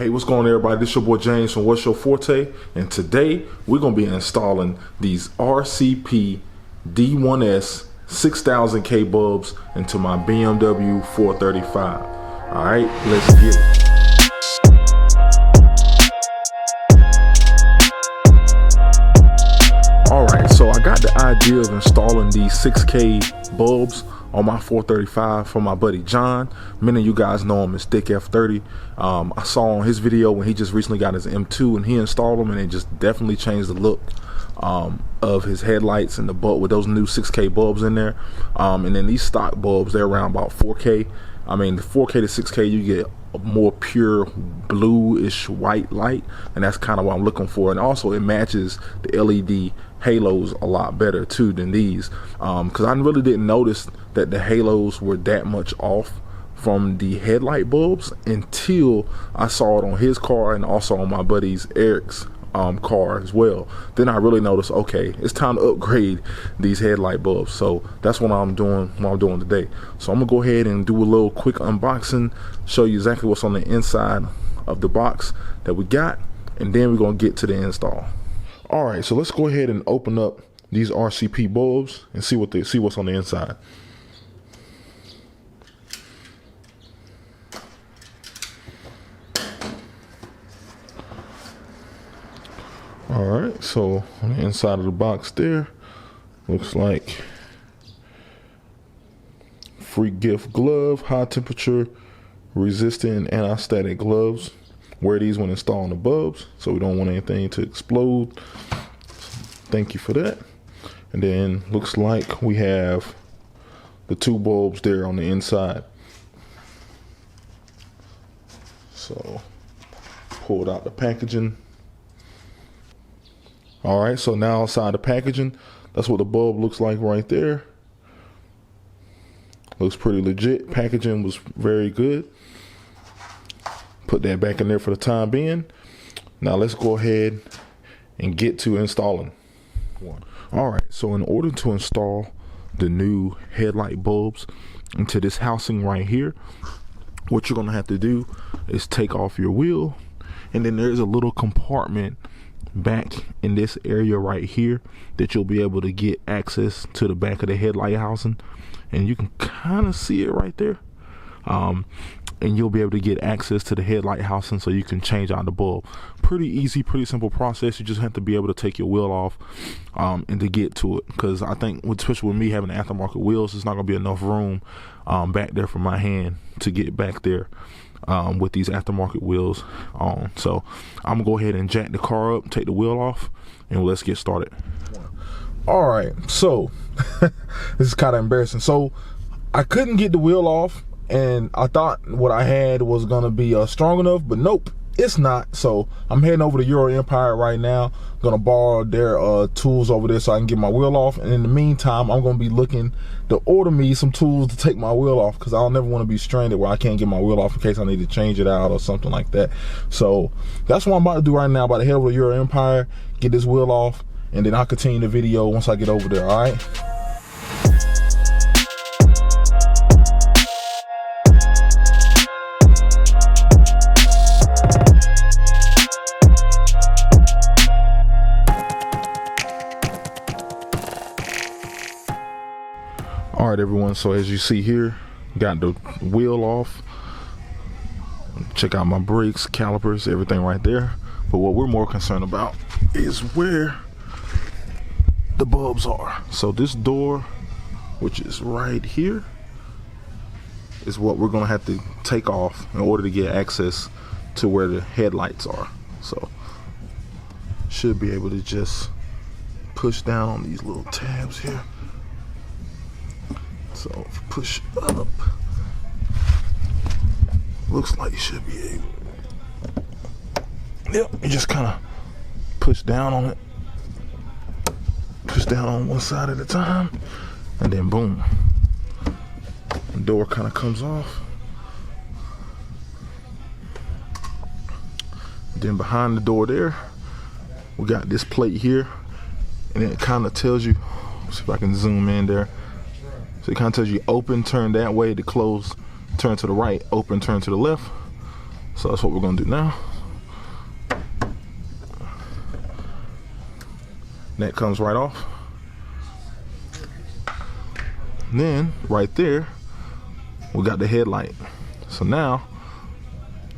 Hey, what's going on, everybody? This your boy James from What's Your Forte, and today we're going to be installing these RCP D1S 6000K bulbs into my BMW 435. All right, let's get it. All right, so I got the idea of installing these 6K bulbs on my 435 from my buddy John. Many of you guys know him as Thic F30. I saw on his video when he just recently got his M2 and he installed them, and it just definitely changed the look of his headlights and the bulb with those new 6K bulbs in there. And then these stock bulbs, they're around about 4K. I mean, the 4K to 6K, you get a more pure bluish white light, and that's kind of what I'm looking for. And also it matches the LED halos a lot better too than these, because I really didn't notice that the halos were that much off from the headlight bulbs until I saw it on his car and also on my buddy's Eric's car as well. Then I really noticed, okay, it's time to upgrade these headlight bulbs. So that's what I'm doing today. So I'm gonna go ahead and do a little quick unboxing, show you exactly what's on the inside of the box that we got, and then we're gonna get to the install. All right, so let's go ahead and open up these RCP bulbs and see what's on the inside. All right, so on the inside of the box there, looks like free gift glove, high temperature resistant anti-static gloves. Wear these when installing the bulbs, so we don't want anything to explode. Thank you for that. And then looks like we have the two bulbs there on the inside. So pulled out the packaging. All right, so now outside the packaging, that's what the bulb looks like right there. Looks pretty legit. Packaging was very good. Put that back in there for the time being. Now let's go ahead and get to installing. All right, so in order to install the new headlight bulbs into this housing right here, what you're gonna have to do is take off your wheel, and then there's a little compartment back in this area right here that you'll be able to get access to the back of the headlight housing, and you can kind of see it right there. And you'll be able to get access to the headlight housing so you can change out the bulb. Pretty easy, pretty simple process. You just have to be able to take your wheel off and to get to it, because I think, especially with me having aftermarket wheels, there's not going to be enough room back there for my hand to get back there with these aftermarket wheels on. So I'm gonna go ahead and jack the car up, take the wheel off, and let's get started. All right, so this is kind of embarrassing. So I couldn't get the wheel off, and I thought what I had was gonna be strong enough, but nope, it's not. So I'm heading over to Euro Empire right now. I'm gonna borrow their tools over there so I can get my wheel off, and in the meantime I'm gonna be looking to order me some tools to take my wheel off, because I'll never want to be stranded where I can't get my wheel off in case I need to change it out or something like that. So that's what I'm about to do right now. I'm about to head over to Euro Empire, get this wheel off, and then I'll continue the video once I get over there. All right. All right, everyone, so as you see here, got the wheel off. Check out my brakes, calipers, everything right there. But what we're more concerned about is where the bulbs are. So this door, which is right here, is what we're gonna have to take off in order to get access to where the headlights are. So should be able to just push down on these little tabs here. So if you push up, looks like you should be able. Yep, you just kind of push down on it. Push down on one side at a time, and then boom, the door kind of comes off. Then behind the door there, we got this plate here, and it kind of tells you, see if I can zoom in there. So it kind of tells you open, turn that way, to close, turn to the right, open, turn to the left. So that's what we're gonna do now. That comes right off. Then right there, we got the headlight. So now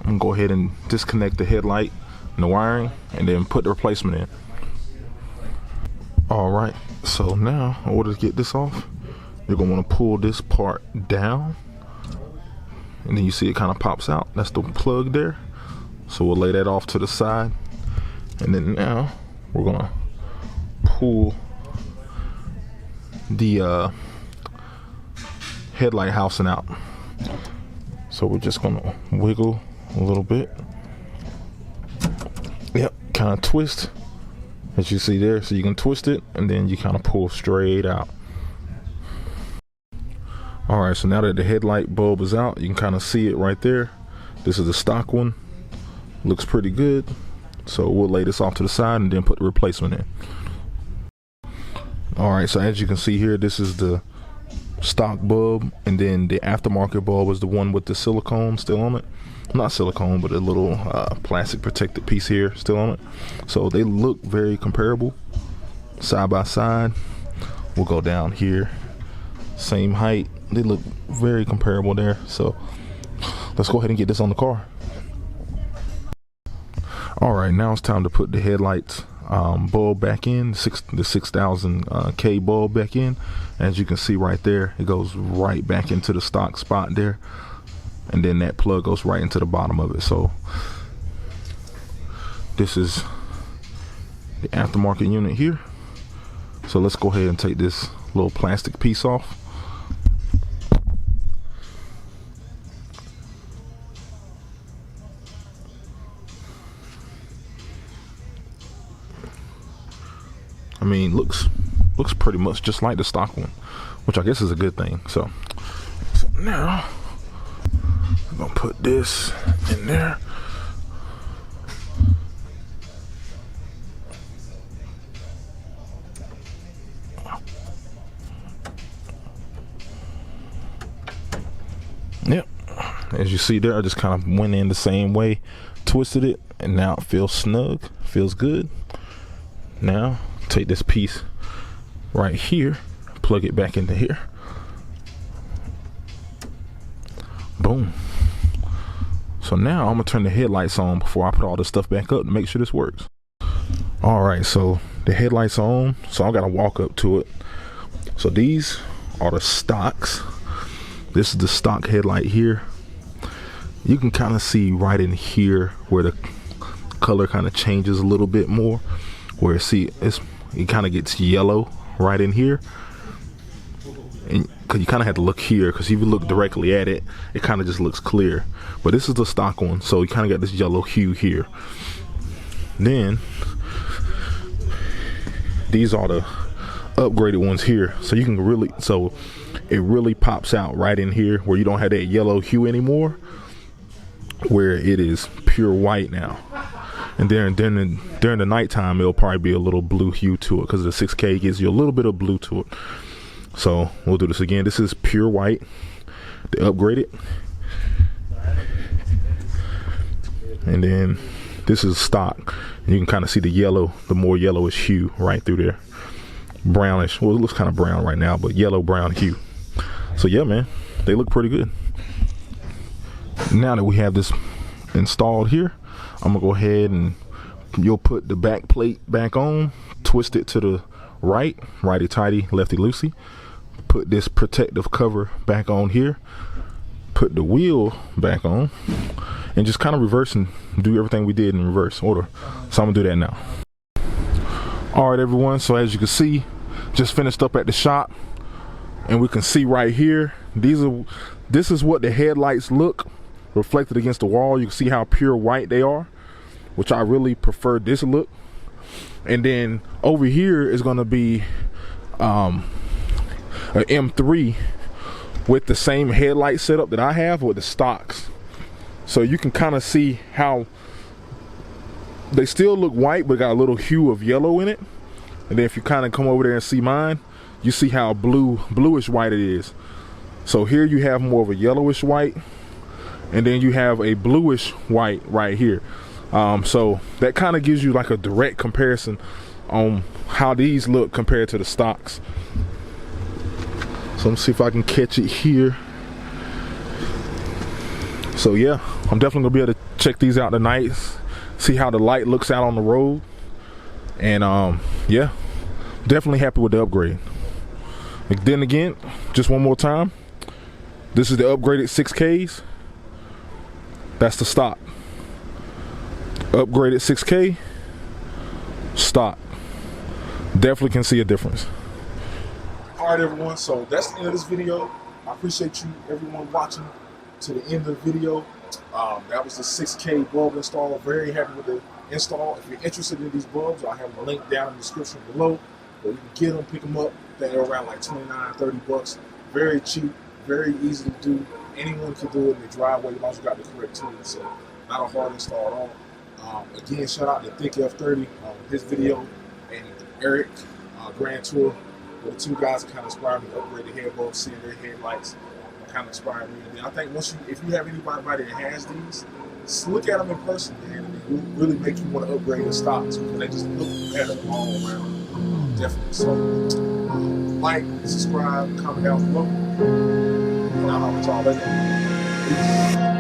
I'm gonna go ahead and disconnect the headlight and the wiring, and then put the replacement in. All right, so now in order to get this off, you're gonna want to pull this part down, and then you see it kind of pops out. That's the plug there. So we'll lay that off to the side, and then now we're gonna pull the headlight housing out. So we're just gonna wiggle a little bit. Yep, kind of twist, as you see there. So you can twist it, and then you kind of pull straight out. All right, so now that the headlight bulb is out, you can kind of see it right there. This is the stock one. Looks pretty good. So we'll lay this off to the side and then put the replacement in. All right, so as you can see here, this is the stock bulb, and then the aftermarket bulb is the one with the silicone still on it. Not silicone, but a little plastic protected piece here still on it. So they look very comparable side by side. We'll go down here, same height. They look very comparable there. So let's go ahead and get this on the car. All right, now it's time to put the headlights bulb back in, the 6000 K bulb back in. As you can see right there, it goes right back into the stock spot there, and then that plug goes right into the bottom of it. So this is the aftermarket unit here. So let's go ahead and take this little plastic piece off. I mean, looks pretty much just like the stock one, which I guess is a good thing. So now I'm gonna put this in there. Yep, as you see there, I just kind of went in the same way, twisted it, and now it feels snug, feels good. Now take this piece right here, plug it back into here. Boom. So now I'm gonna turn the headlights on before I put all this stuff back up to make sure this works. All right, so the headlights are on, so I gotta walk up to it. So these are the stocks. This is the stock headlight here. You can kind of see right in here where the color kind of changes a little bit more, where it kind of gets yellow right in here, and because you kind of have to look here, because if you look directly at it, it kind of just looks clear. But this is the stock one, so you kind of got this yellow hue here. Then these are the upgraded ones here, so you can really, so it really pops out right in here where you don't have that yellow hue anymore, where it is pure white now. And then during the nighttime, it'll probably be a little blue hue to it, because the 6K gives you a little bit of blue to it. So we'll do this again. This is pure white, the upgraded. And then this is stock. And you can kind of see the yellow, the more yellowish hue right through there. Brownish. Well, it looks kind of brown right now, but yellow brown hue. So yeah, man, they look pretty good. Now that we have this installed here, I'm gonna go ahead and you'll put the back plate back on, twist it to the right, righty tighty, lefty loosey. Put this protective cover back on here, put the wheel back on, and just kind of reverse and do everything we did in reverse order. So I'm gonna do that now. All right, everyone, so as you can see, just finished up at the shop, and we can see right here, this is what the headlights look reflected against the wall. You can see how pure white they are, which I really prefer this look. And then over here is going to be an M3 with the same headlight setup that I have with the stocks. So you can kind of see how they still look white, but got a little hue of yellow in it. And then if you kind of come over there and see mine, you see how bluish white it is. So here you have more of a yellowish white, and then you have a bluish white right here. So that kind of gives you like a direct comparison on how these look compared to the stocks. So let me see if I can catch it here. So yeah, I'm definitely gonna be able to check these out tonight, see how the light looks out on the road, and yeah, definitely happy with the upgrade. And then again, just one more time, this is the upgraded 6Ks. That's the stock. Upgraded 6K, stock. Definitely can see a difference. All right, everyone. So that's the end of this video. I appreciate you, everyone, watching to the end of the video. That was the 6K bulb install. Very happy with the install. If you're interested in these bulbs, I'll have a link down in the description below. But you can get them, pick them up. They're around like 29, 30 bucks. Very cheap, very easy to do. Anyone can do it in the driveway as long as you got the correct tools. So not a hard install at all. Again, shout out to Thic F30 on his video, and Eric Grand Tour. The two guys that kind of inspired me to upgrade the head bulbs, seeing their headlights kind of inspired me. And then I think if you have anybody that has these, just look at them in person, man, and it will really make you want to upgrade the stocks because they just look better all around. Definitely. So, like, subscribe, comment down below, and I'll talk to y'all later. Peace.